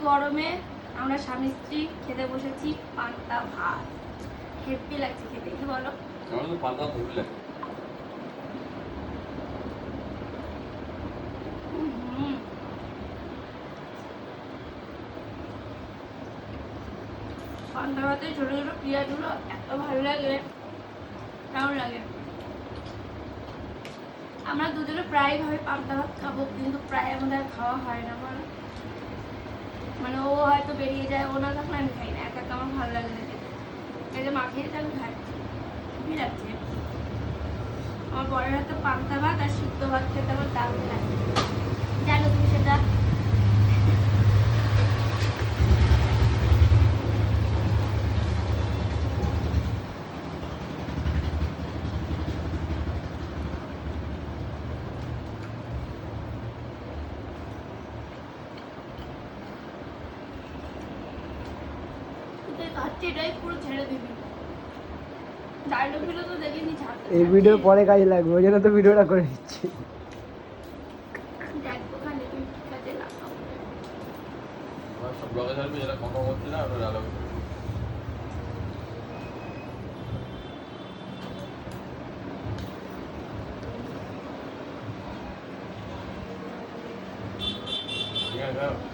গরমে আমরা স্বামী স্ত্রী খেতে বসেছি পান্তা ভাত। হেভি লাগছে খেতে, কি বলো? আমার তো পান্তা ভাত লাগে। পান্তা ভাতের ছোট ছোট পেঁয়াজগুলো এত ভালো লাগে, কেমন লাগে। আমরা দুজনে প্রায় ভাবে পান্তা ভাত খাবো, কিন্তু প্রায় আমাদের আর খাওয়া হয় না বলো। মানে ও হয়তো বেরিয়ে যায়, ও না থাকলে আমি খাই না, একা একা আমার ভালো লাগে না খেতে। এই যে মাখিয়ে দিতে আমি খাই, খুবই লাগছে। আমার বরের হাতে পান্তা ভাত আর সিদ্ধ ভাত খেতে আমার দারুণ লাগে, জানো তুমি সেটা? এটাই পুরো ছেড়ে দিবি। ডায়লগ ভিডিও তো দেখিনি, এই ভিডিও পরে কাজে লাগবে, ওই জন্য তো ভিডিওটা করে দিচ্ছি। দেখবো খালি তুই কাজে লাগাও। আমার সব ব্লগে ছাড়বি যেটা কম হচ্ছে না ওটা ডায়লগ। ঠিক আছে।